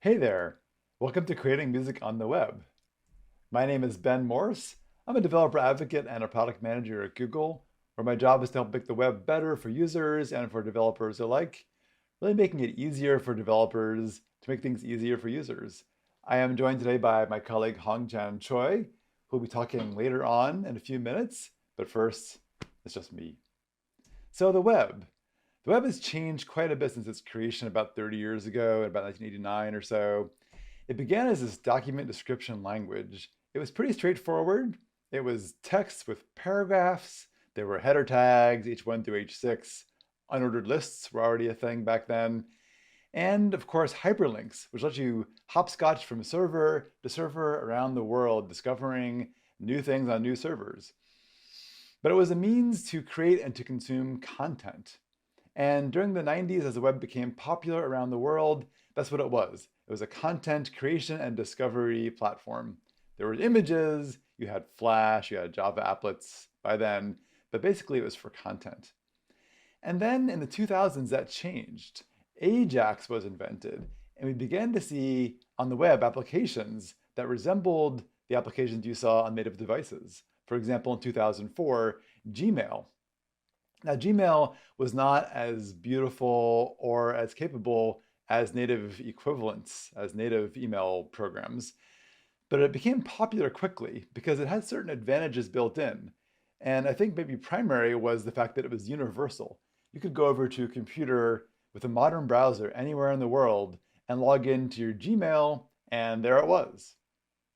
Hey there! Welcome to Creating Music on the Web. My name is Ben Morss. I'm a developer advocate and a product manager at Google, where my job is to help make the web better for users and for developers alike, really making it easier for developers to make things easier for users. I am joined today by my colleague Hongchan Choi, who will be talking later on in a few minutes, but first, it's just me. So the web. The web has changed quite a bit since its creation about 30 years ago, about 1989 or so. It began as this document description language. It was pretty straightforward. It was text with paragraphs. There were header tags, H1 through H6. Unordered lists were already a thing back then. And of course, hyperlinks, which let you hopscotch from server to server around the world, discovering new things on new servers. But it was a means to create and to consume content. And during the 90s, as the web became popular around the world, that's what it was. It was a content creation and discovery platform. There were images, you had Flash, you had Java applets by then, but basically it was for content. And then in the 2000s, that changed. Ajax was invented, and we began to see on the web applications that resembled the applications you saw on native devices. For example, in 2004, Gmail. Now, Gmail was not as beautiful or as capable as native equivalents, as native email programs, but it became popular quickly because it had certain advantages built in. And I think maybe primary was the fact that it was universal. You could go over to a computer with a modern browser anywhere in the world and log into your Gmail, and there it was.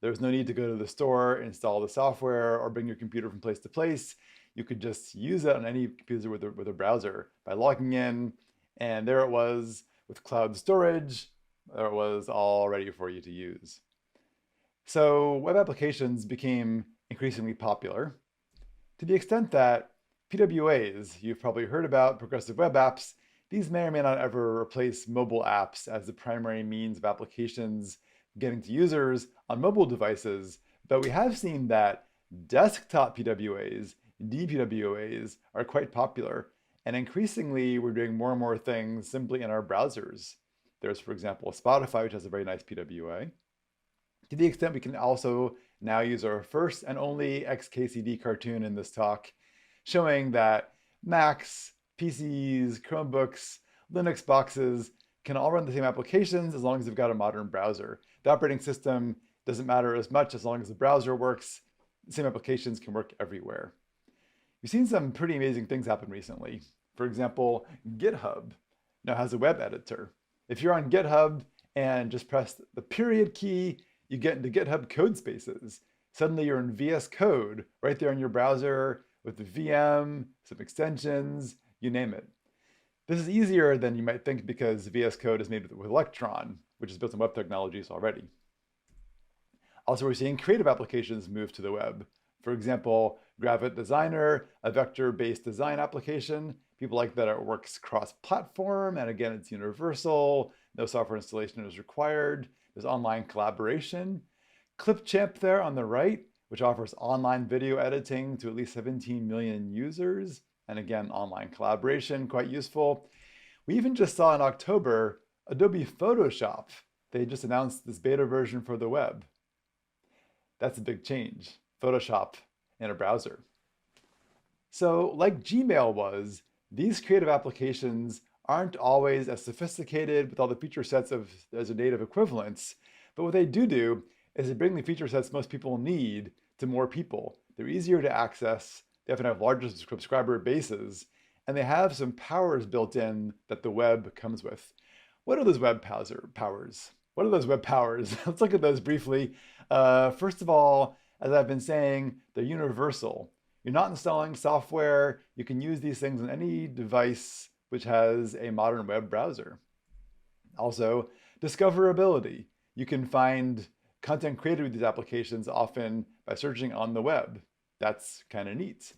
There was no need to go to the store, install the software, or bring your computer from place to place. You could just use it on any computer with a browser by logging in, and there it was with cloud storage. There it was all ready for you to use. So web applications became increasingly popular to the extent that PWAs, you've probably heard about, progressive web apps, these may or may not ever replace mobile apps as the primary means of applications getting to users on mobile devices, but we have seen that desktop PWAs, DPWAs, are quite popular, and increasingly we're doing more and more things simply in our browsers. There's, for example, Spotify, which has a very nice PWA. To the extent we can also now use our first and only XKCD cartoon in this talk, showing that Macs, PCs, Chromebooks, Linux boxes can all run the same applications as long as they've got a modern browser. The operating system doesn't matter as much as long as the browser works. The same applications can work everywhere. We've seen some pretty amazing things happen recently. For example, GitHub now has a web editor. If you're on GitHub and just press the period key, you get into GitHub code spaces. Suddenly you're in VS Code right there in your browser with the VM, some extensions, you name it. This is easier than you might think because VS Code is made with Electron, which is built on web technologies already. Also, we're seeing creative applications move to the web. For example, Gravit Designer, a vector-based design application. People like that it works cross-platform, and again, it's universal. No software installation is required. There's online collaboration. Clipchamp there on the right, which offers online video editing to at least 17 million users. And again, online collaboration, quite useful. We even just saw in October, Adobe Photoshop. They just announced this beta version for the web. That's a big change. Photoshop in a browser. So like Gmail was, these creative applications aren't always as sophisticated with all the feature sets as a native equivalents, but what they do is they bring the feature sets most people need to more people. They're easier to access, they often have larger subscriber bases, and they have some powers built in that the web comes with. What are those web powers? What are those web powers? Let's look at those briefly. First of all, as I've been saying, they're universal. You're not installing software. You can use these things on any device which has a modern web browser. Also, discoverability. You can find content created with these applications often by searching on the web. That's kind of neat.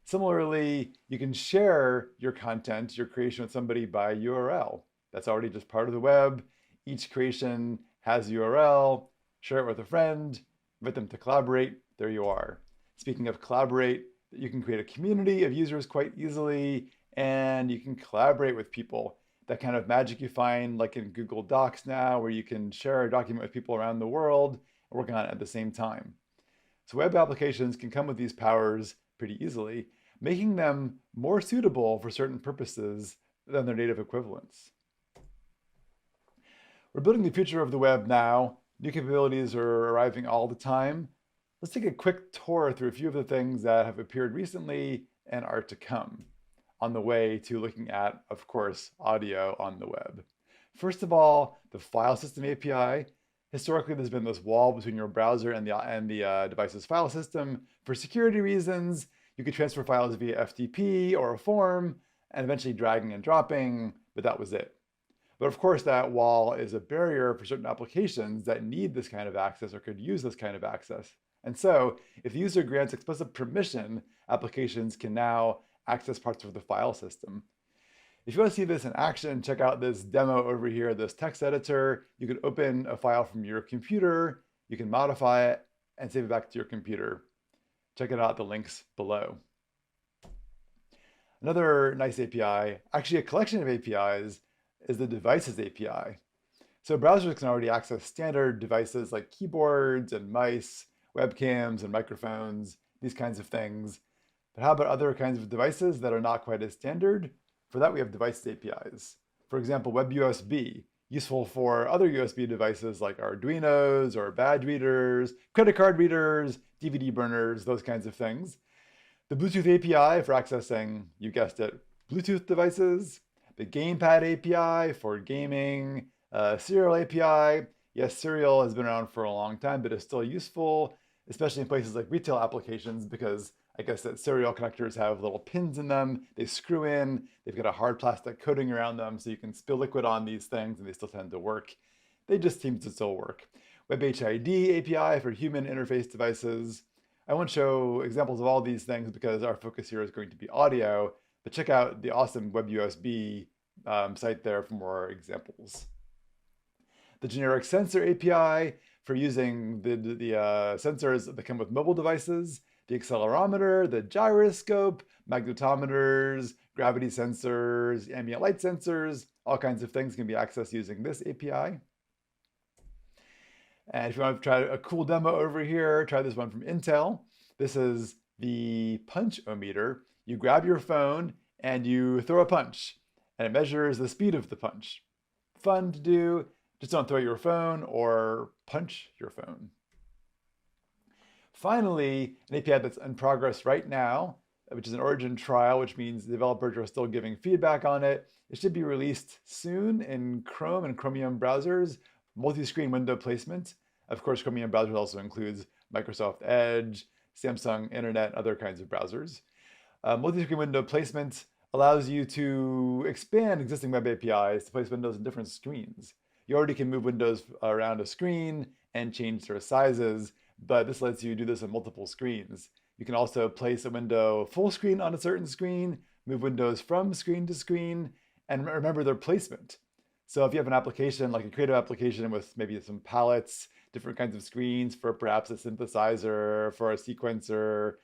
Similarly, you can share your content, your creation with somebody by URL. That's already just part of the web. Each creation has a URL. Share it with a friend, invite them to collaborate. There you are. Speaking of collaborate, you can create a community of users quite easily, and you can collaborate with people. that kind of magic you find like in Google Docs now, where you can share a document with people around the world and working on it at the same time. So web applications can come with these powers pretty easily, making them more suitable for certain purposes than their native equivalents. We're building the future of the web now. New capabilities are arriving all the time. Let's take a quick tour through a few of the things that have appeared recently and are to come on the way to looking at, of course, audio on the web. First of all, the file system API. Historically, there's been this wall between your browser and the device's file system. For security reasons, you could transfer files via FTP or a form and eventually dragging and dropping, but that was it. But of course, that wall is a barrier for certain applications that need this kind of access or could use this kind of access. And so if the user grants explicit permission, applications can now access parts of the file system. If you want to see this in action, check out this demo over here, this text editor. You can open a file from your computer, you can modify it, and save it back to your computer. Check it out, the links below. Another nice API, actually a collection of APIs, is the Devices API. So browsers can already access standard devices like keyboards and mice, webcams and microphones, these kinds of things. But how about other kinds of devices that are not quite as standard? For that, we have Devices APIs. For example, WebUSB, useful for other USB devices like Arduinos or badge readers, credit card readers, DVD burners, those kinds of things. The Bluetooth API for accessing, you guessed it, Bluetooth devices. The Gamepad API for gaming. Serial API. Yes, Serial has been around for a long time, but is still useful, especially in places like retail applications, because I guess that serial connectors have little pins in them. They screw in. They've got a hard plastic coating around them, so you can spill liquid on these things, and they still tend to work. They just seem to still work. WebHID API for human interface devices. I won't show examples of all these things because our focus here is going to be audio, but check out the awesome WebUSB site there for more examples. The generic sensor API for using the sensors that come with mobile devices, the accelerometer, the gyroscope, magnetometers, gravity sensors, ambient light sensors, all kinds of things can be accessed using this API. And if you want to try a cool demo over here, try this one from Intel. This is the punch-o-meter. You grab your phone and you throw a punch, and it measures the speed of the punch. Fun to do. Just don't throw your phone or punch your phone. Finally, an API that's in progress right now, which is an origin trial, which means the developers are still giving feedback on it. It should be released soon in Chrome and Chromium browsers. Multi-screen window placement. Of course, Chromium browsers also includes Microsoft Edge, Samsung Internet, other kinds of browsers. Multi-screen window placement allows you to expand existing web APIs to place windows in different screens. You already can move windows around a screen and change their sizes, but this lets you do this on multiple screens. You can also place a window full screen on a certain screen, move windows from screen to screen, and remember their placement. So if you have an application, like a creative application with maybe some palettes, different kinds of screens for perhaps a synthesizer, for a sequencer,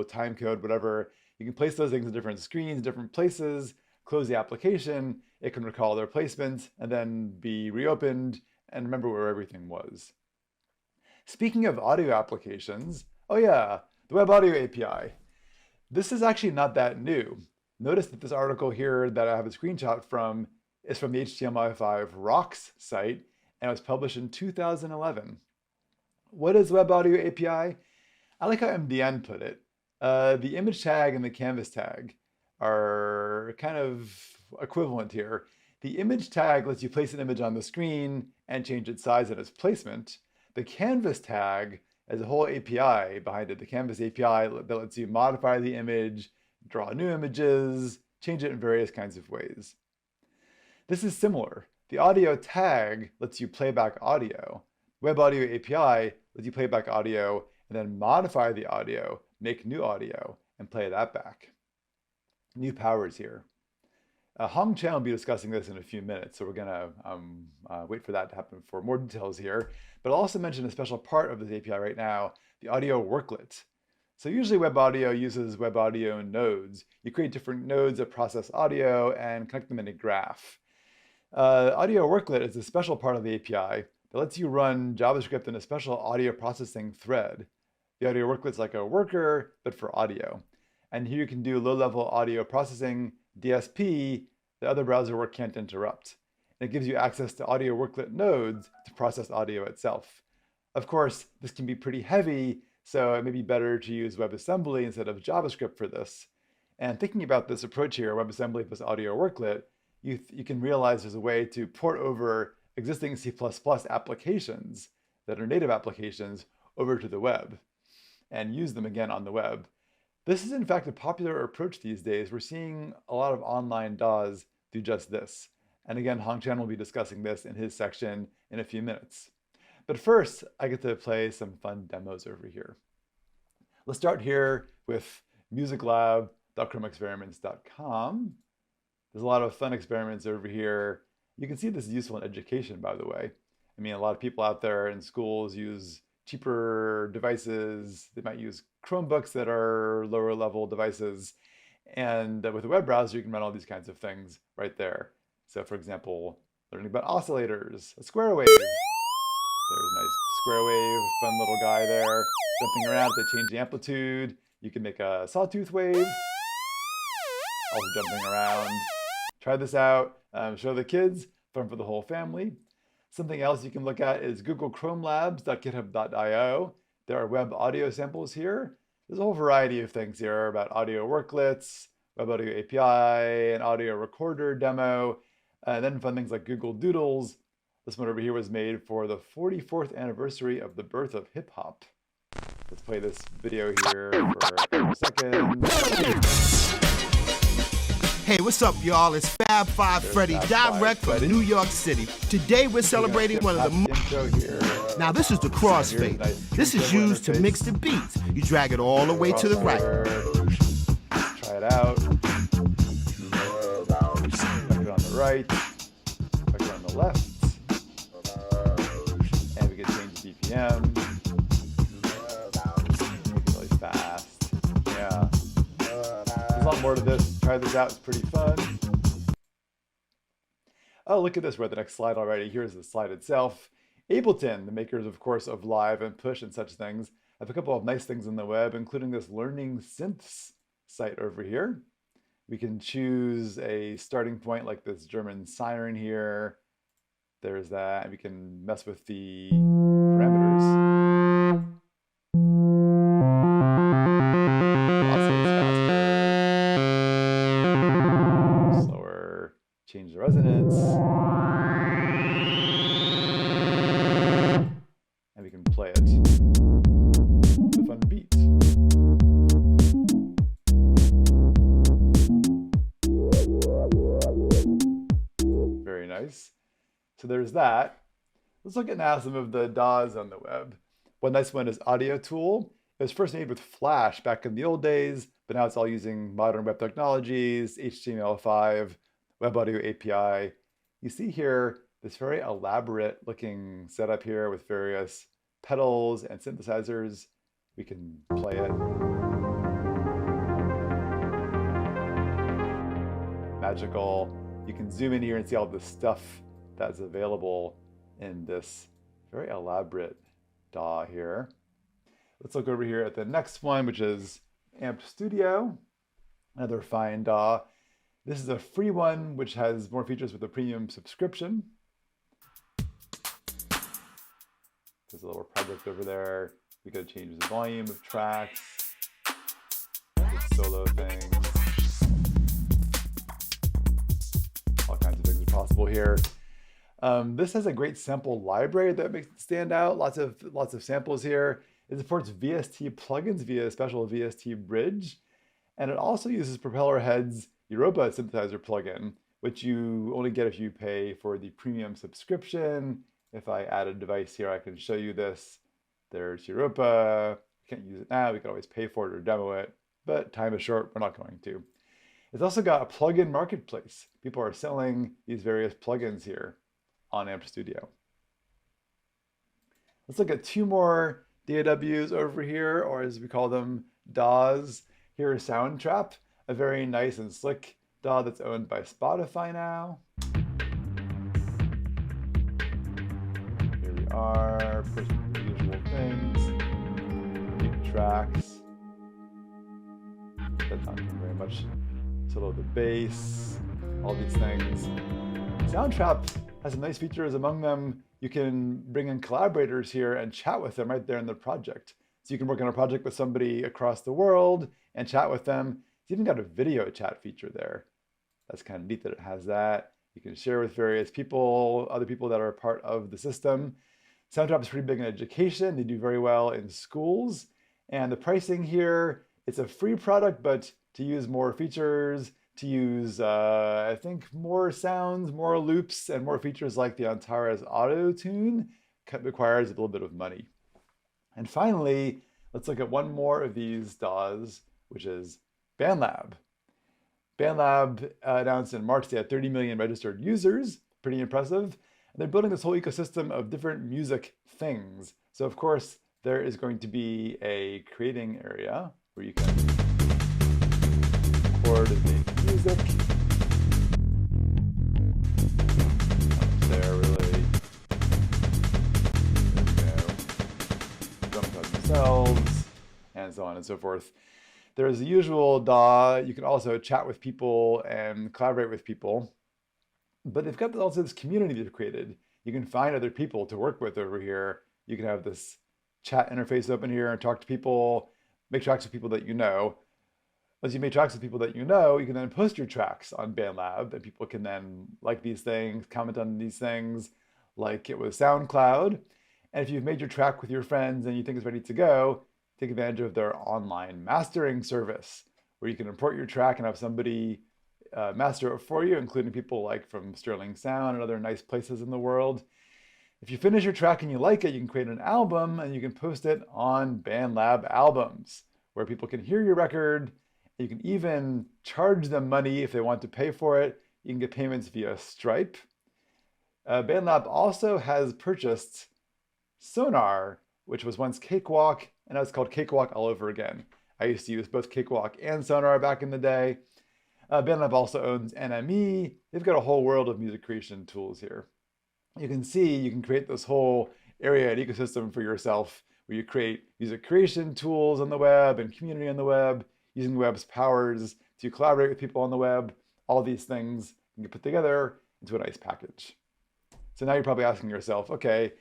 time code, whatever, you can place those things in different screens, different places, close the application, it can recall their placement, and then be reopened and remember where everything was. Speaking of audio applications, oh yeah, the Web Audio API. This is actually not that new. Notice that this article here that I have a screenshot from is from the HTML5 Rocks site, and it was published in 2011. What is Web Audio API? I like how MDN put it. The image tag and the canvas tag are kind of equivalent here. The image tag lets you place an image on the screen and change its size and its placement. The canvas tag has a whole API behind it, the canvas API that lets you modify the image, draw new images, change it in various kinds of ways. This is similar. The audio tag lets you play back audio. Web Audio API lets you play back audio and then modify the audio, make new audio, and play that back. New powers here. Hongchan will be discussing this in a few minutes, so we're going to wait for that to happen for more details here. But I'll also mention a special part of this API right now, the audio worklet. So usually web audio uses web audio nodes. You create different nodes that process audio and connect them in a graph. Audio Worklet is a special part of the API that lets you run JavaScript in a special audio processing thread. The Audio Worklet is like a worker, but for audio. And here you can do low-level audio processing, DSP, that other browser work can't interrupt. And it gives you access to Audio Worklet nodes to process audio itself. Of course, this can be pretty heavy, so it may be better to use WebAssembly instead of JavaScript for this. And thinking about this approach here, WebAssembly plus Audio Worklet, you can realize there's a way to port over existing C++ applications that are native applications over to the web and use them again on the web. This is in fact a popular approach these days. We're seeing a lot of online DAWs do just this. And again, Hongchan will be discussing this in his section in a few minutes. But first, I get to play some fun demos over here. Let's start here with musiclab.chromeexperiments.com. There's a lot of fun experiments over here. You can see this is useful in education, by the way. I mean, a lot of people out there in schools use cheaper devices. They might use Chromebooks that are lower level devices. And with a web browser, you can run all these kinds of things right there. So for example, learning about oscillators, a square wave. There's a nice square wave, fun little guy there, jumping around. If they change the amplitude, you can make a sawtooth wave, also jumping around. Try this out, show the kids, fun for the whole family. Something else you can look at is googlechromlabs.github.io. There are web audio samples here. There's a whole variety of things here about audio worklets, web audio API, an audio recorder demo, and then fun things like Google Doodles. This one over here was made for the 44th anniversary of the birth of hip hop. Let's play this video here for a second. Hey, what's up, y'all? It's Fab Five Freddy, direct from New York City. Today we're celebrating one of the intro here. Now this is the crossfade. This is used to mix the beats. You drag it all the way to the right. Try it out. Back it on the right. Back it on the left. And we can change the BPM. Make it really fast. Yeah. There's a lot more to this. Try this out, it's pretty fun. Oh, look at this, we're at the next slide already. Here's the slide itself. Ableton, the makers, of course, of Live and Push and such things, have a couple of nice things on the web, including this Learning Synths site over here. We can choose a starting point like this German siren here. There's that, and we can mess with the parameters. Change the resonance. And we can play it with a fun beat. Very nice. So there's that. Let's look at now some of the DAWs on the web. One nice one is Audio Tool. It was first made with Flash back in the old days, but now it's all using modern web technologies, HTML5, Web Audio API. You see here this very elaborate looking setup here with various pedals and synthesizers. We can play it. Magical. You can zoom in here and see all the stuff that's available in this very elaborate DAW here. Let's look over here at the next one, which is Amp Studio, another fine DAW. This is a free one, which has more features with a premium subscription. There's a little project over there. We gotta change the volume of tracks, solo things. All kinds of things are possible here. This has a great sample library that makes it stand out. Lots of samples here. It supports VST plugins via a special VST bridge. And it also uses Propeller Head's Europa synthesizer plugin, which you only get if you pay for the premium subscription. If I add a device here, I can show you this. There's Europa. We can't use it now. We can always pay for it or demo it, but time is short. We're not going to. It's also got a plugin marketplace. People are selling these various plugins here on Amp Studio. Let's look at two more DAWs over here, or as we call them, DAWs. Here is Soundtrap, a very nice and slick DAW that's owned by Spotify now. Here we are, pushing the usual things, deep tracks. That's not doing very much. Solo the bass, all these things. Soundtrap has some nice features. Among them, you can bring in collaborators here and chat with them right there in the project. So you can work on a project with somebody across the world and chat with them. It's even got a video chat feature there. That's kind of neat that it has that. You can share with various people, other people that are a part of the system. Soundtrap is pretty big in education. They do very well in schools. And the pricing here, it's a free product, but to use more features, to use, I think, more sounds, more loops, and more features like the Antares Auto Tune requires a little bit of money. And finally, let's look at one more of these DAWs, which is BandLab. BandLab announced in March they had 30 million registered users, pretty impressive. And they're building this whole ecosystem of different music things. So of course, there is going to be a creating area where you can record and make music. There really. Drums on themselves, and so on and so forth. There's the usual DAW. You can also chat with people and collaborate with people. But they've got also this community they've created. You can find other people to work with over here. You can have this chat interface open here and talk to people, make tracks with people that you know. Once you make tracks with people that you know, you can then post your tracks on BandLab, and people can then like these things, comment on these things, like it was SoundCloud. And if you've made your track with your friends and you think it's ready to go, take advantage of their online mastering service, where you can import your track and have somebody master it for you, including people like from Sterling Sound and other nice places in the world. If you finish your track and you like it, you can create an album and you can post it on BandLab Albums, where people can hear your record. You can even charge them money if they want to pay for it. You can get payments via Stripe. BandLab also has purchased Sonar, which was once Cakewalk, and now it's called Cakewalk all over again. I used to use both Cakewalk and Sonar back in the day. BandLab also owns NME. They've got a whole world of music creation tools here. You can see you can create this whole area and ecosystem for yourself, where you create music creation tools on the web and community on the web, using the web's powers to collaborate with people on the web. All these things you can put together into a nice package. So now you're probably asking yourself, okay,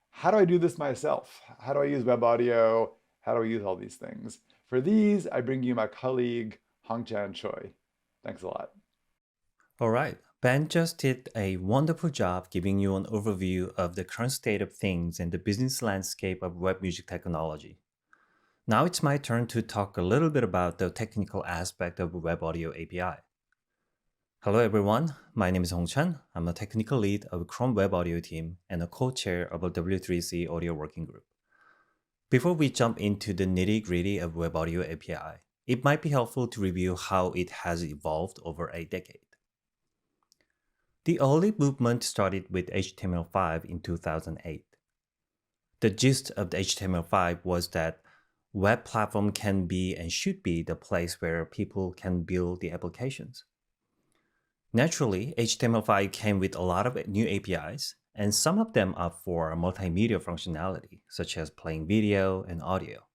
how do I do this myself? How do I use web audio? How do I use all these things? For these, I bring you my colleague, Hongchan Choi. Thanks a lot. All right. Ben just did a wonderful job giving you an overview of the current state of things and the business landscape of web music technology. Now it's my turn to talk a little bit about the technical aspect of Web Audio API. Hello everyone, my name is Hongchan. I'm a technical lead of Chrome Web Audio team and a co-chair of a W3C Audio Working Group. Before we jump into the nitty-gritty of Web Audio API, it might be helpful to review how it has evolved over a decade. The early movement started with HTML5 in 2008. The gist of the HTML5 was that web platform can be and should be the place where people can build the applications. Naturally, HTML5 came with a lot of new APIs, and some of them are for multimedia functionality, such as playing video and audio.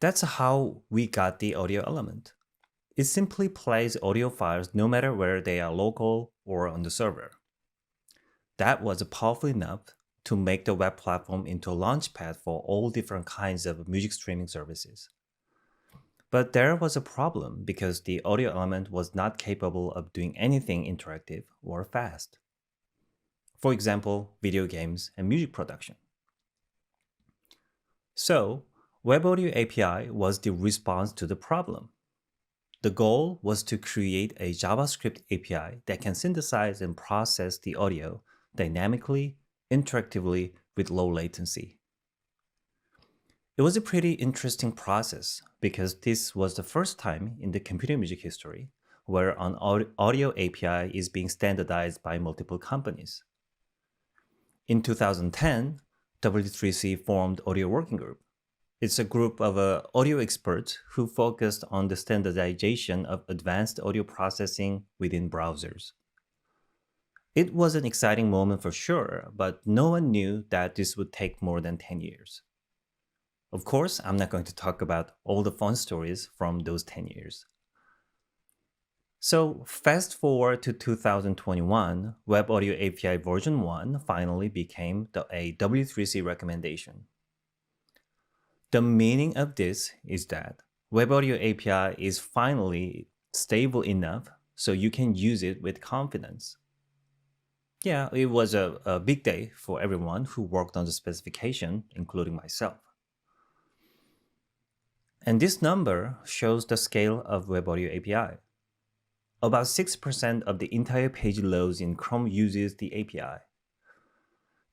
That's how we got the audio element. It simply plays audio files no matter where they are local or on the server. That was powerful enough to make the web platform into a launchpad for all different kinds of music streaming services. But there was a problem because the audio element was not capable of doing anything interactive or fast. For example, video games and music production. So, Web Audio API was the response to the problem. The goal was to create a JavaScript API that can synthesize and process the audio dynamically, interactively, with low latency. It was a pretty interesting process because this was the first time in the computer music history where an audio API is being standardized by multiple companies. In 2010, W3C formed Audio Working Group. It's a group of audio experts who focused on the standardization of advanced audio processing within browsers. It was an exciting moment for sure, but no one knew that this would take more than 10 years. Of course, I'm not going to talk about all the fun stories from those 10 years. So fast forward to 2021, Web Audio API version 1 finally became a W3C recommendation. The meaning of this is that Web Audio API is finally stable enough so you can use it with confidence. Yeah, it was a big day for everyone who worked on the specification, including myself. And this number shows the scale of Web Audio API. About 6% of the entire page loads in Chrome uses the API.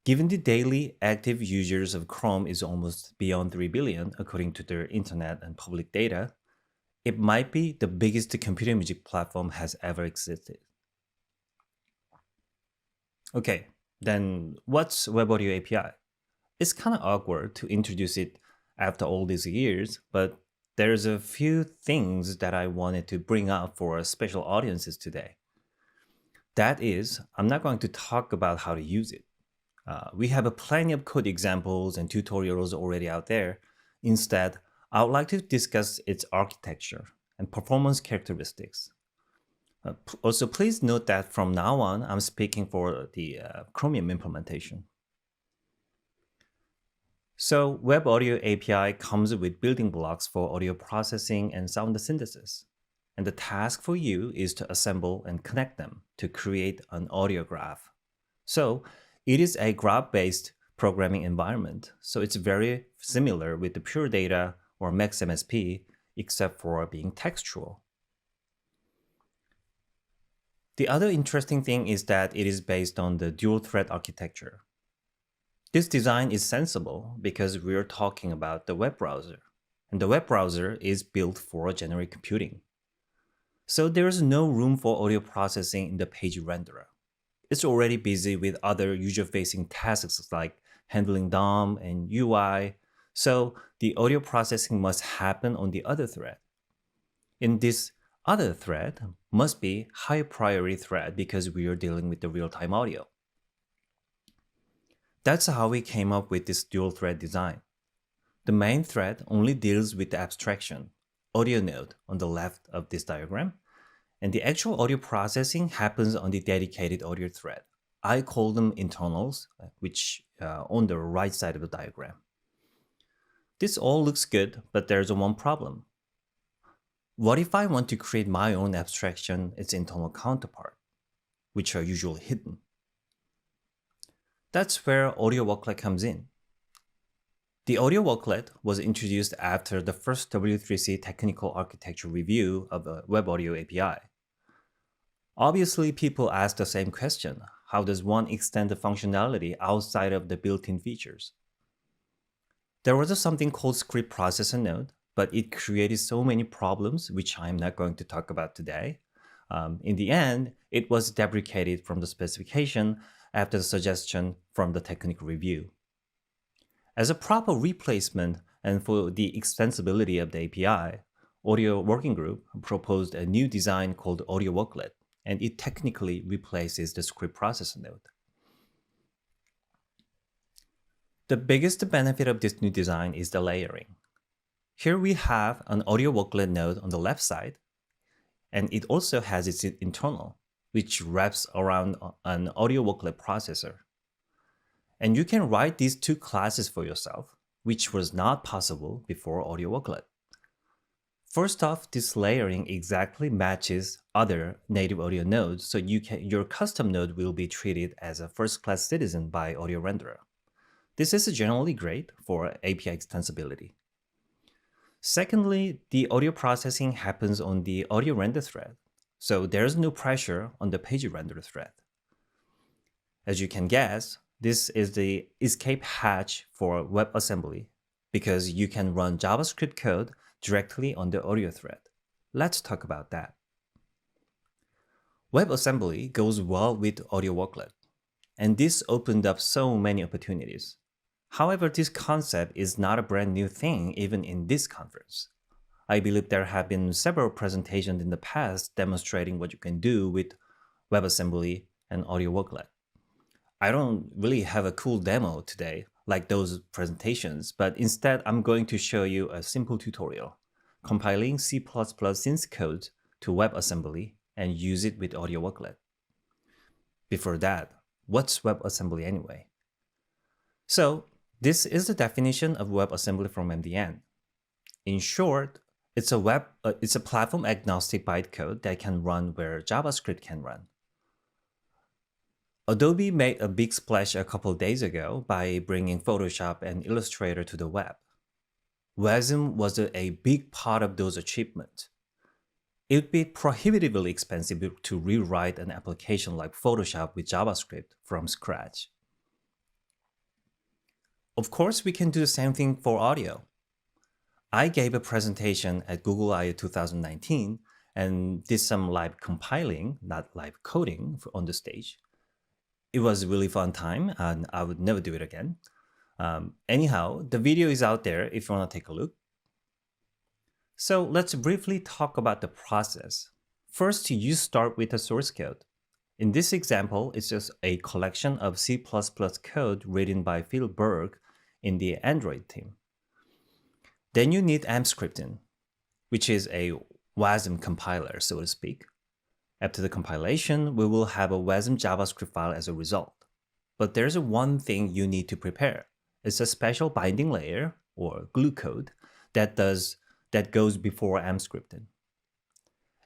Given the daily active users of Chrome is almost beyond 3 billion, according to their internet and public data, it might be the biggest computer music platform has ever existed. Okay, then what's Web Audio API? It's kind of awkward to introduce it after all these years, but there's a few things that I wanted to bring up for special audiences today. That is, I'm not going to talk about how to use it. We have plenty of code examples and tutorials already out there. Instead, I would like to discuss its architecture and performance characteristics. Also, please note that from now on, I'm speaking for the Chromium implementation. So Web Audio API comes with building blocks for audio processing and sound synthesis. And the task for you is to assemble and connect them to create an audio graph. So it is a graph-based programming environment. So it's very similar with the Pure Data or MaxMSP, except for being textual. The other interesting thing is that it is based on the dual-thread architecture. This design is sensible because we are talking about the web browser, and the web browser is built for generic computing. So there is no room for audio processing in the page renderer. It's already busy with other user-facing tasks like handling DOM and UI, so the audio processing must happen on the other thread. In this other thread must be high priority thread because we are dealing with the real-time audio. That's how we came up with this dual thread design. The main thread only deals with the abstraction, audio node on the left of this diagram, and the actual audio processing happens on the dedicated audio thread. I call them internals, which on the right side of the diagram. This all looks good, but there's one problem. What if I want to create my own abstraction, its internal counterpart, which are usually hidden? That's where AudioWorklet comes in. The AudioWorklet was introduced after the first W3C technical architecture review of a Web Audio API. Obviously, people ask the same question: how does one extend the functionality outside of the built-in features? There was something called script processor node, but it created so many problems, which I'm not going to talk about today. In the end, it was deprecated from the specification after the suggestion from the technical review. As a proper replacement and for the extensibility of the API, Audio Working Group proposed a new design called AudioWorklet, and it technically replaces the script processor node. The biggest benefit of this new design is the layering. Here we have an AudioWorklet node on the left side, and it also has its internal, which wraps around an AudioWorklet processor. And you can write these two classes for yourself, which was not possible before AudioWorklet. First off, this layering exactly matches other native audio nodes, so your custom node will be treated as a first-class citizen by Audio Renderer. This is generally great for API extensibility. Secondly, the audio processing happens on the audio render thread, so there's no pressure on the page render thread. As you can guess, this is the escape hatch for WebAssembly because you can run JavaScript code directly on the audio thread. Let's talk about that. WebAssembly goes well with AudioWorklet, and this opened up so many opportunities. However, this concept is not a brand new thing even in this conference. I believe there have been several presentations in the past demonstrating what you can do with WebAssembly and AudioWorklet. I don't really have a cool demo today like those presentations, but instead I'm going to show you a simple tutorial, compiling C++ synth code to WebAssembly and use it with AudioWorklet. Before that, what's WebAssembly anyway? So this is the definition of WebAssembly from MDN. In short, it's a platform-agnostic bytecode that can run where JavaScript can run. Adobe made a big splash a couple days ago by bringing Photoshop and Illustrator to the web. WASM was a big part of those achievements. It would be prohibitively expensive to rewrite an application like Photoshop with JavaScript from scratch. Of course, we can do the same thing for audio. I gave a presentation at Google I/O 2019 and did some live compiling, not live coding, on the stage. It was a really fun time, and I would never do it again. Anyhow, the video is out there if you want to take a look. So let's briefly talk about the process. First, you start with the source code. In this example, it's just a collection of C++ code written by Phil Berg in the Android team. Then you need AmpScripting, which is a WASM compiler, so to speak. After the compilation, we will have a WASM JavaScript file as a result. But there's one thing you need to prepare. It's a special binding layer, or glue code, that goes before AmpScripting.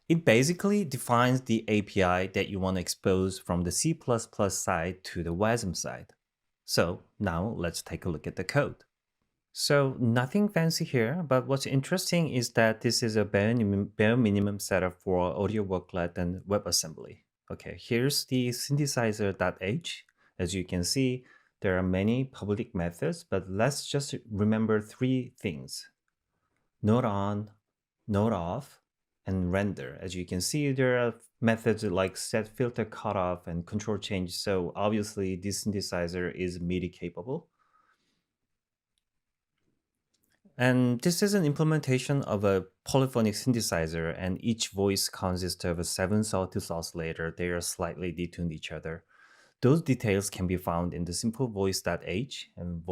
It basically defines the API that you want to expose from the C++ side to the WASM side. So now let's take a look at the code. So nothing fancy here, but what's interesting is that this is a bare minimum setup for AudioWorklet and WebAssembly. Okay, here's the synthesizer.h. As you can see, there are many public methods, but let's just remember three things: node on, node off, and render. As you can see, there are methods like set filter cutoff and control change. So obviously this synthesizer is MIDI capable. And this is an implementation of a polyphonic synthesizer, and each voice consists of 7 sawtooth oscillator. They are slightly detuned each other. Those details can be found in the simplevoice.h and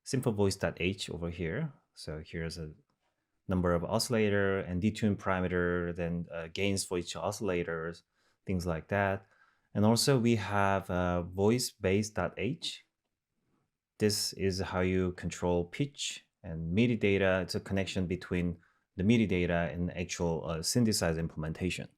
simplevoice.h over here. So here's a number of oscillator and detune parameter, then gains for each oscillators, things like that. And also we have voicebase.h. This is how you control pitch and MIDI data. It's a connection between the MIDI data and actual synthesizer implementation.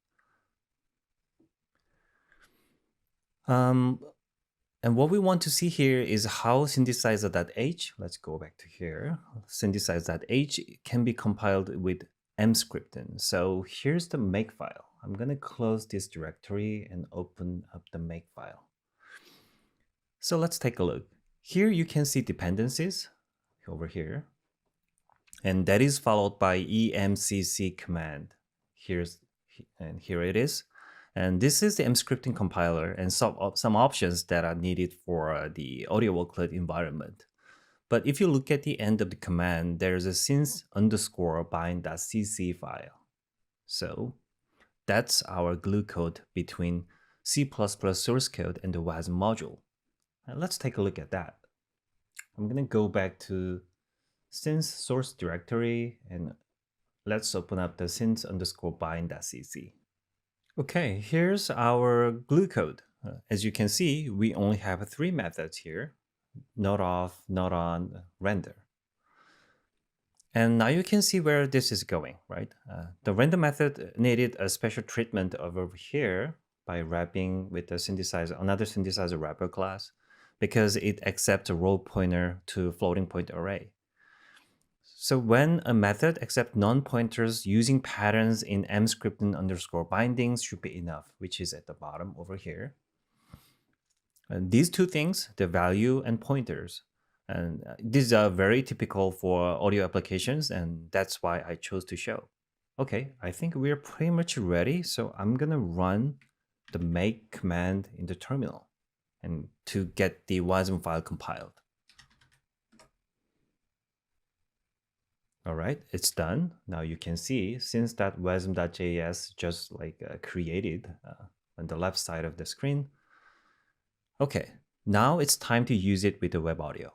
And what we want to see here is how synthesizer.h, let's go back to here, synthesizer.h can be compiled with AmpScripting. So here's the makefile. I'm going to close this directory and open up the makefile. So let's take a look. Here you can see dependencies over here. And that is followed by emcc command. Here it is. And this is the AmpScripting compiler and some options that are needed for the AudioWorklet environment. But if you look at the end of the command, there's a synth_bind.cc file. So that's our glue code between C++ source code and the WASM module. And let's take a look at that. I'm going to go back to synth source directory and let's open up the synth_bind.cc. Okay, here's our glue code. As you can see, we only have 3 methods here: node off, node on, render. And now you can see where this is going, right? The render method needed a special treatment over here by wrapping with the synthesizer, another synthesizer wrapper class, because it accepts a roll pointer to floating point array. So when a method accepts non-pointers using patterns in AmpScripting_bindings should be enough, which is at the bottom over here. And these two things, the value and pointers, and these are very typical for audio applications, and that's why I chose to show. Okay, I think we're pretty much ready, so I'm gonna run the make command in the terminal and to get the WASM file compiled. All right, it's done. Now you can see, since that wasm.js just created on the left side of the screen. Okay, now it's time to use it with the web audio.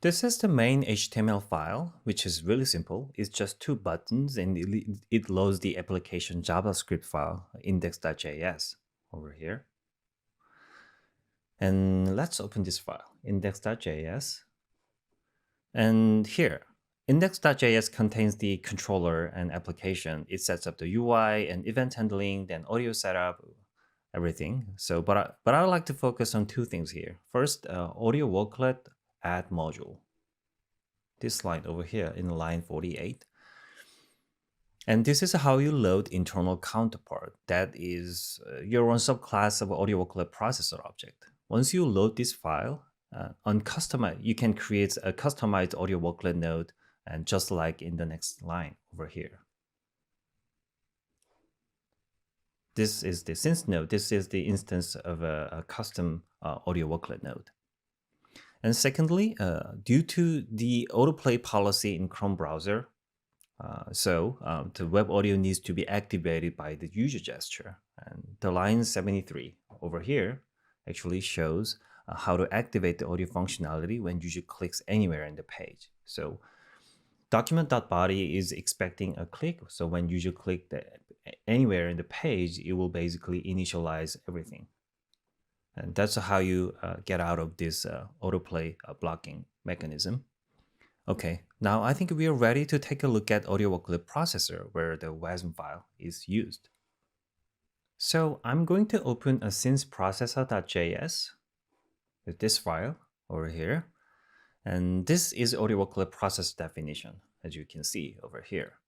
This is the main HTML file, which is really simple. It's just 2 buttons and it loads the application JavaScript file, index.js over here. And let's open this file, index.js. And here, index.js contains the controller and application. It sets up the UI and event handling, then audio setup, everything. So, but I would like to focus on 2 things here. First, audio worklet add module. This line over here in line 48. And this is how you load internal counterpart. That is your own subclass of audio worklet processor object. Once you load this file, you can create a customized audio worklet node, and just like in the next line over here. This is the synth node. This is the instance of a custom audio worklet node. And secondly, due to the autoplay policy in Chrome browser, the web audio needs to be activated by the user gesture. And the line 73 over here actually shows how to activate the audio functionality when user clicks anywhere in the page. So document.body is expecting a click. So when user click anywhere in the page, it will basically initialize everything. And that's how you get out of this autoplay blocking mechanism. Okay, now I think we are ready to take a look at audio worklet processor where the WASM file is used. So I'm going to open a synthprocessor.js with this file over here. And this is audio worklet processor definition, as you can see over here.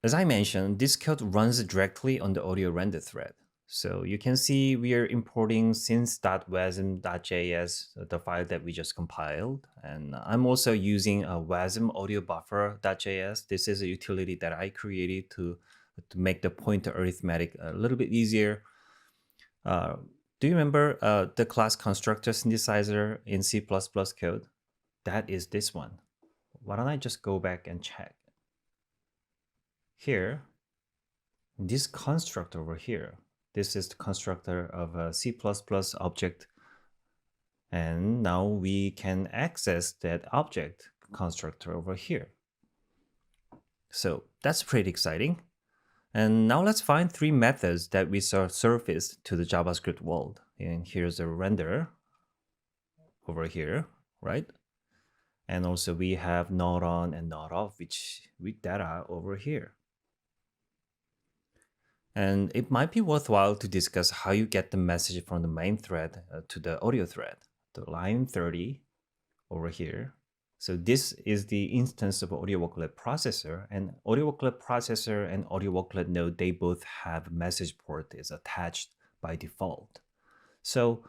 As I mentioned, this code runs directly on the audio render thread. So you can see we are importing synth.wasm.js, the file that we just compiled. And I'm also using a wasm audio buffer.js. This is a utility that I created to make the pointer arithmetic a little bit easier. Do you remember the class constructor synthesizer in C++ code? That is this one. Why don't I just go back and check? Here, this constructor over here, this is the constructor of a C++ object. And now we can access that object constructor over here. So that's pretty exciting. And now let's find 3 methods that we saw surfaced to the JavaScript world. And here's a render over here, right? And also we have not on and not off, which with data over here. And it might be worthwhile to discuss how you get the message from the main thread to the audio thread, the line 30 over here. So this is the instance of audio worklet processor, and audio worklet processor and audio worklet node, they both have message port is attached by default. So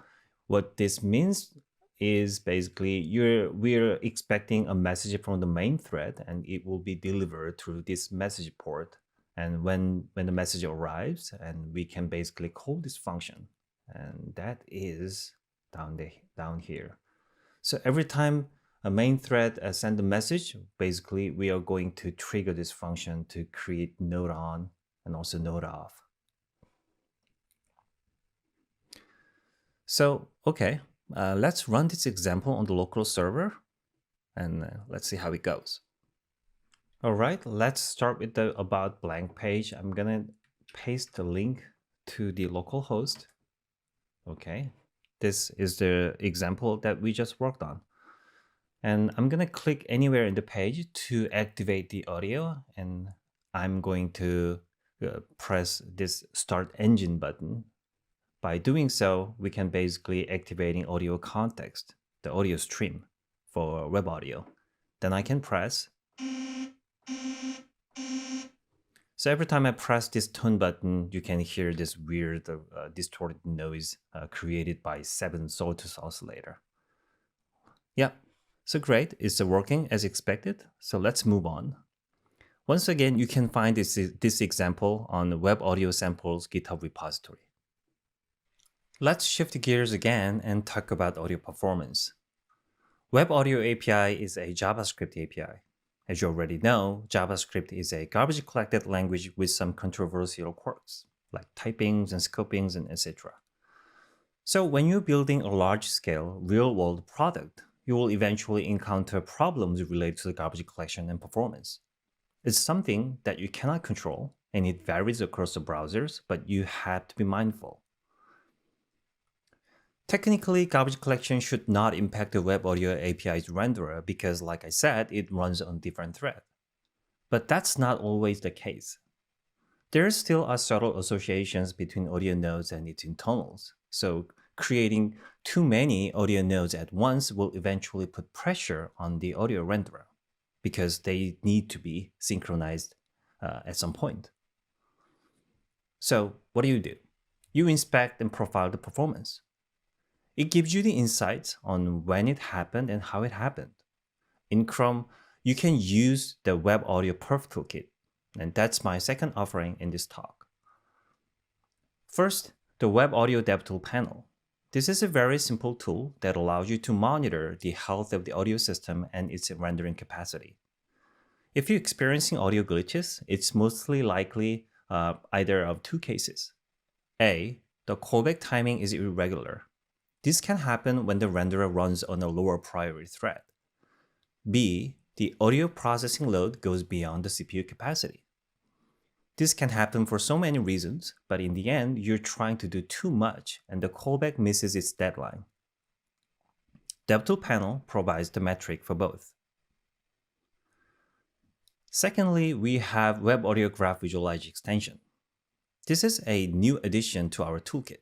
what this means is basically we're expecting a message from the main thread, and it will be delivered through this message port. And when the message arrives, and we can basically call this function, and that is down here. So every time a main thread sends a message, basically we are going to trigger this function to create node on and also node off. So okay, let's run this example on the local server, and let's see how it goes. All right, let's start with the about blank page. I'm gonna paste the link to the local host. Okay, this is the example that we just worked on. And I'm gonna click anywhere in the page to activate the audio, and I'm going to press this Start Engine button. By doing so, we can basically activating audio context, the audio stream for web audio. Then I can press. So every time I press this tone button, you can hear this weird distorted noise created by 7 sawtooth oscillator. Yeah, so great, it's working as expected. So let's move on. Once again, you can find this example on the Web Audio Samples GitHub repository. Let's shift gears again and talk about audio performance. Web Audio API is a JavaScript API. As you already know, JavaScript is a garbage-collected language with some controversial quirks, like typings and scopings and etc. So when you're building a large-scale, real-world product, you will eventually encounter problems related to the garbage collection and performance. It's something that you cannot control, and it varies across the browsers, but you have to be mindful. Technically, garbage collection should not impact the Web Audio API's renderer because, like I said, it runs on different threads. But that's not always the case. There still are subtle associations between audio nodes and its internals, so creating too many audio nodes at once will eventually put pressure on the audio renderer because they need to be synchronized at some point. So what do? You inspect and profile the performance. It gives you the insights on when it happened and how it happened. In Chrome, you can use the Web Audio Perf Toolkit, and that's my second offering in this talk. First, the Web Audio DevTool panel. This is a very simple tool that allows you to monitor the health of the audio system and its rendering capacity. If you're experiencing audio glitches, it's mostly likely either of two cases. A, the callback timing is irregular. This can happen when the renderer runs on a lower priority thread. B, the audio processing load goes beyond the CPU capacity. This can happen for so many reasons, but in the end, you're trying to do too much and the callback misses its deadline. DevTool panel provides the metric for both. Secondly, we have Web Audio Graph Visualizer extension. This is a new addition to our toolkit.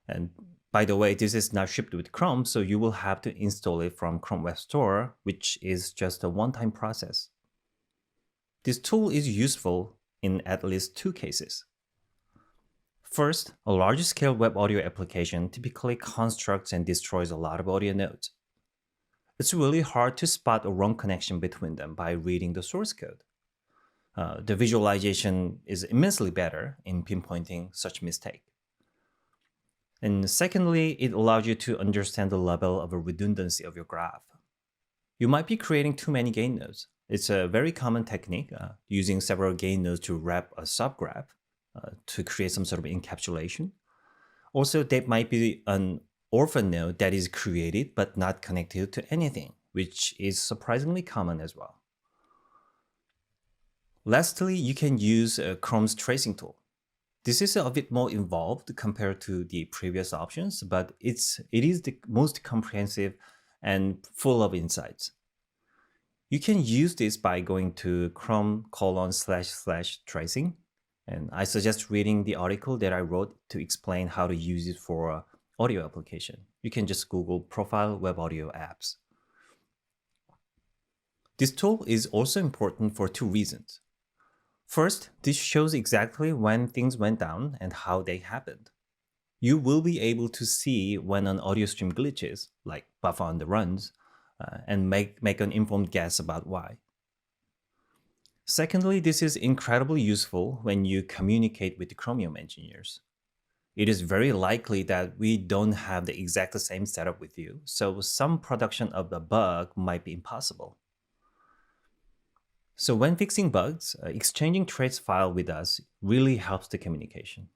And by the way, this is not shipped with Chrome, so you will have to install it from Chrome Web Store, which is just a one-time process. This tool is useful in at least two cases. First, a large-scale web audio application typically constructs and destroys a lot of audio nodes. It's really hard to spot a wrong connection between them by reading the source code. The visualization is immensely better in pinpointing such mistake. And secondly, it allows you to understand the level of redundancy of your graph. You might be creating too many gain nodes. It's a very common technique, using several gain nodes to wrap a subgraph to create some sort of encapsulation. Also, there might be an orphan node that is created but not connected to anything, which is surprisingly common as well. Lastly, you can use Chrome's tracing tool. This is a bit more involved compared to the previous options, but it is the most comprehensive and full of insights. You can use this by going to chrome://tracing, and I suggest reading the article that I wrote to explain how to use it for audio application. You can just Google profile web audio apps. This tool is also important for two reasons. First, this shows exactly when things went down and how they happened. You will be able to see when an audio stream glitches, like buffer underruns, and make an informed guess about why. Secondly, this is incredibly useful when you communicate with the Chromium engineers. It is very likely that we don't have the exact same setup with you, so some production of the bug might be impossible. So when fixing bugs, exchanging trace file with us really helps the communication.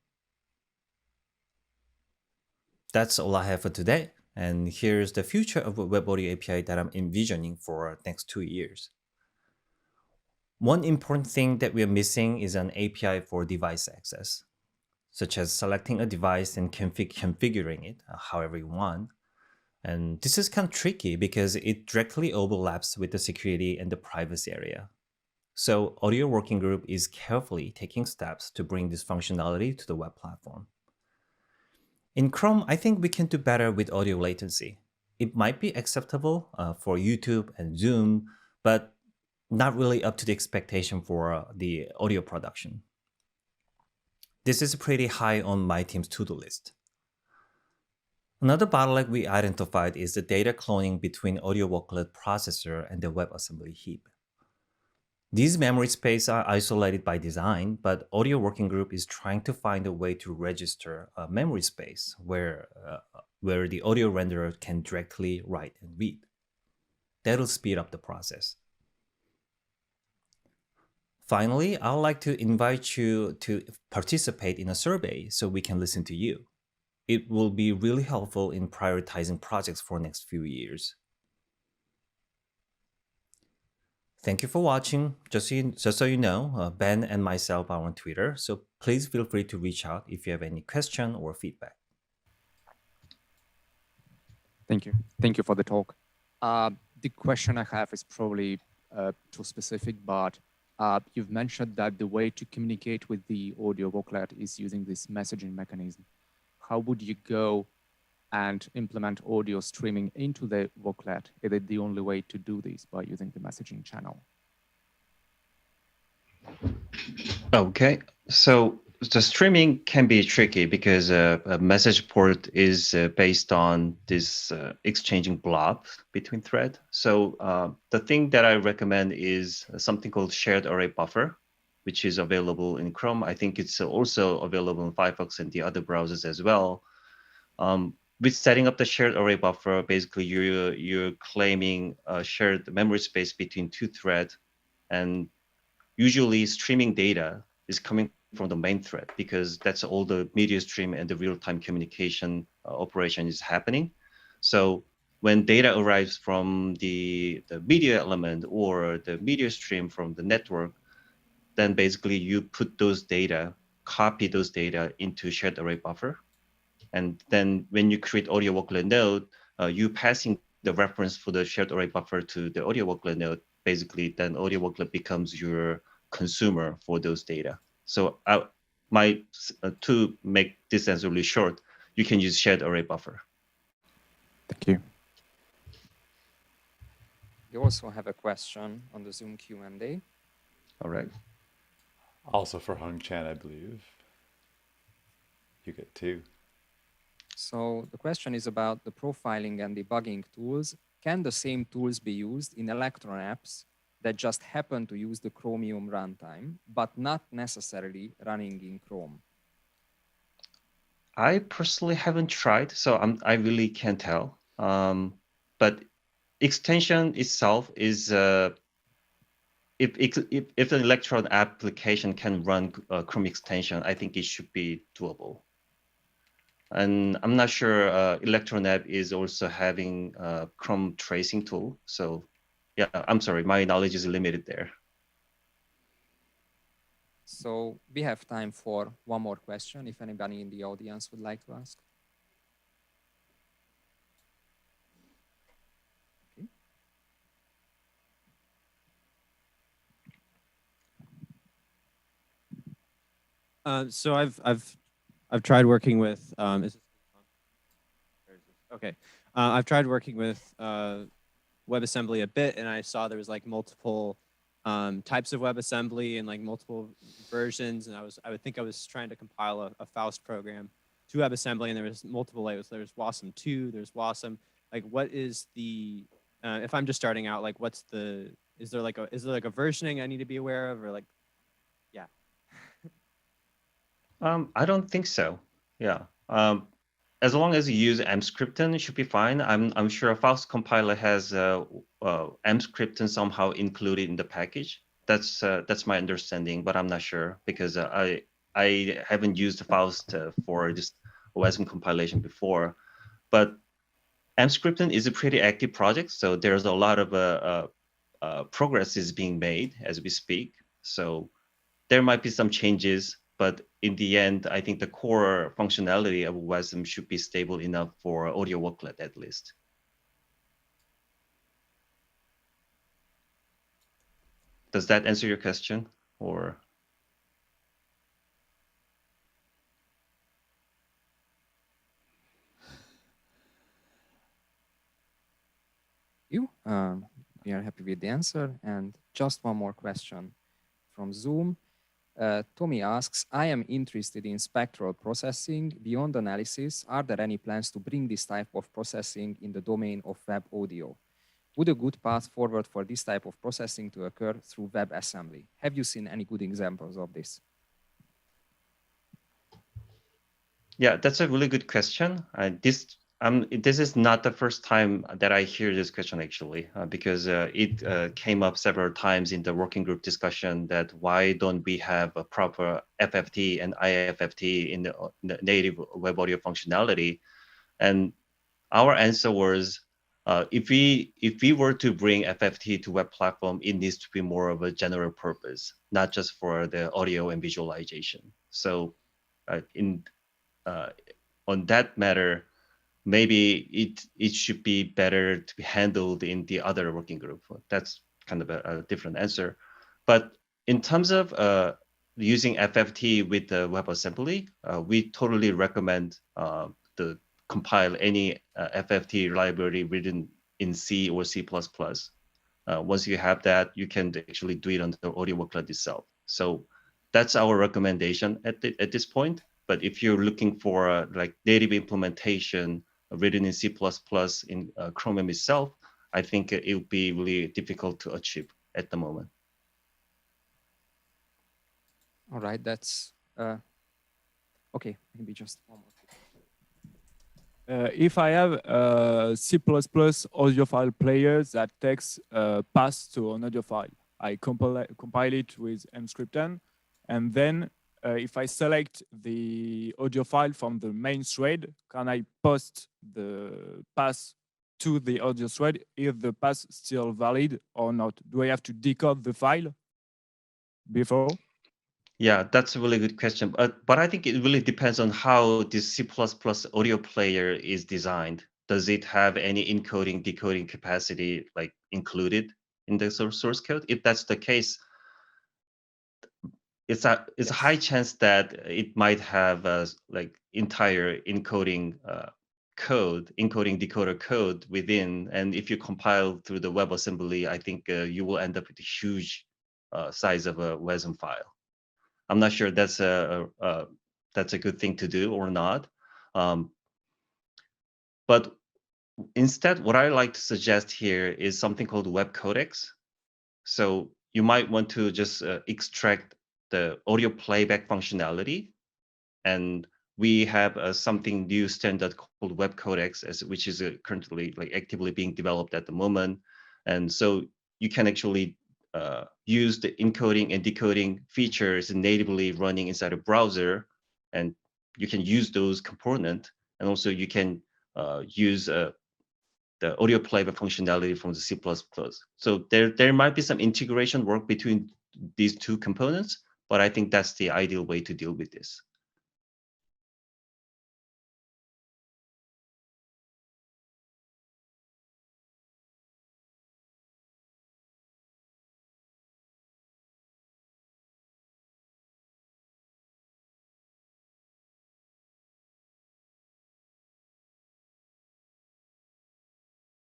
That's all I have for today. And here's the future of a Web Audio API that I'm envisioning for the next 2 years. One important thing that we are missing is an API for device access, such as selecting a device and configuring it however you want. And this is kind of tricky because it directly overlaps with the security and the privacy area. So Audio Working Group is carefully taking steps to bring this functionality to the web platform. In Chrome, I think we can do better with audio latency. It might be acceptable for YouTube and Zoom, but not really up to the expectation for the audio production. This is pretty high on my team's to-do list. Another bottleneck we identified is the data cloning between Audio Worklet processor and the WebAssembly heap. These memory spaces are isolated by design, but Audio Working Group is trying to find a way to register a memory space where the audio renderer can directly write and read. That'll speed up the process. Finally, I'd like to invite you to participate in a survey so we can listen to you. It will be really helpful in prioritizing projects for next few years. Thank you for watching. Just so you know, Ben and myself are on Twitter, so please feel free to reach out if you have any question or feedback. Thank you. Thank you for the talk. The question I have is probably too specific, but you've mentioned that the way to communicate with the audio worklet is using this messaging mechanism. How would you go and implement audio streaming into the worklet? Is it the only way to do this by using the messaging channel? Okay, so the streaming can be tricky because a message port is based on this exchanging blob between thread. So the thing that I recommend is something called shared array buffer, which is available in Chrome. I think it's also available in Firefox and the other browsers as well. With setting up the shared array buffer, basically you're claiming a shared memory space between two threads, and usually streaming data is coming from the main thread because that's all the media stream and the real-time communication operation is happening. So when data arrives from the media element or the media stream from the network, then basically you put those data, copy those data into shared array buffer. And then when you create audio worklet node, you passing the reference for the shared array buffer to the audio worklet node. Basically, then audio worklet becomes your consumer for those data. So to make this answer really short, you can use shared array buffer. Thank you. You also have a question on the Zoom Q&A. All right. Also for Hongchan, I believe. You get two. So the question is about the profiling and debugging tools. Can the same tools be used in Electron apps that just happen to use the Chromium runtime, but not necessarily running in Chrome? I personally haven't tried, so I really can't tell. But extension itself is, if an Electron application can run Chrome extension, I think it should be doable. And I'm not sure Electron app is also having a Chrome tracing tool. So yeah, I'm sorry, my knowledge is limited there. So we have time for one more question, if anybody in the audience would like to ask. Okay. So I've tried working with I've tried working with WebAssembly a bit, and I saw there was like multiple types of WebAssembly and like multiple versions, and I would think I was trying to compile a Faust program to WebAssembly, and there was multiple layers. There's Wasm 2, there's Wasm. Like, what is the if I'm just starting out, like, what's the is there like a versioning I need to be aware of, or like, yeah? I don't think so. Yeah. As long as you use mscripten, it should be fine. I'm sure a Faust compiler has mscripten somehow included in the package. That's my understanding, but I'm not sure because I haven't used Faust for this Wasm compilation before. But mscripten is a pretty active project, so there's a lot of progress is being made as we speak. So there might be some changes, but in the end, I think the core functionality of Wasm should be stable enough for audio worklet at least. Does that answer your question, or? We are happy with the answer. And just one more question from Zoom. Tommy asks, I am interested in spectral processing. Beyond analysis, are there any plans to bring this type of processing in the domain of web audio? Would a good path forward for this type of processing to occur through WebAssembly? Have you seen any good examples of this? Yeah, that's a really good question. This is not the first time that I hear this question actually, because it came up several times in the working group discussion that why don't we have a proper FFT and IFFT in the native web audio functionality? And our answer was, if we were to bring FFT to web platform, it needs to be more of a general purpose, not just for the audio and visualization. So on that matter, maybe it should be better to be handled in the other working group. That's kind of a different answer. But in terms of using FFT with the WebAssembly, we totally recommend to compile any FFT library written in C or C++. Once you have that, you can actually do it on the audio worklet itself. So that's our recommendation at this point. But if you're looking for like native implementation written in C++ in Chromium itself, I think it would be really difficult to achieve at the moment. All right, that's okay. Maybe just one more. If I have a C++ audio file player that takes a path to an audio file, I compile it with mscripten, and then if I select the audio file from the main thread, can I post the path to the audio thread if the path is still valid or not? Do I have to decode the file before? Yeah, that's a really good question. But I think it really depends on how this C++ audio player is designed. Does it have any encoding, decoding capacity like included in the source code? If that's the case, it's a high chance that it might have like entire encoding decoder code within. And if you compile through the WebAssembly, I think you will end up with a huge size of a WASM file. I'm not sure that's a good thing to do or not. But instead, what I like to suggest here is something called web codecs. So you might want to just extract the audio playback functionality, and we have something new standard called web codecs, which is currently like actively being developed at the moment. And so you can actually use the encoding and decoding features natively running inside a browser, and you can use those components, and also you can use the audio playback functionality from the C++. So there might be some integration work between these two components, but I think that's the ideal way to deal with this.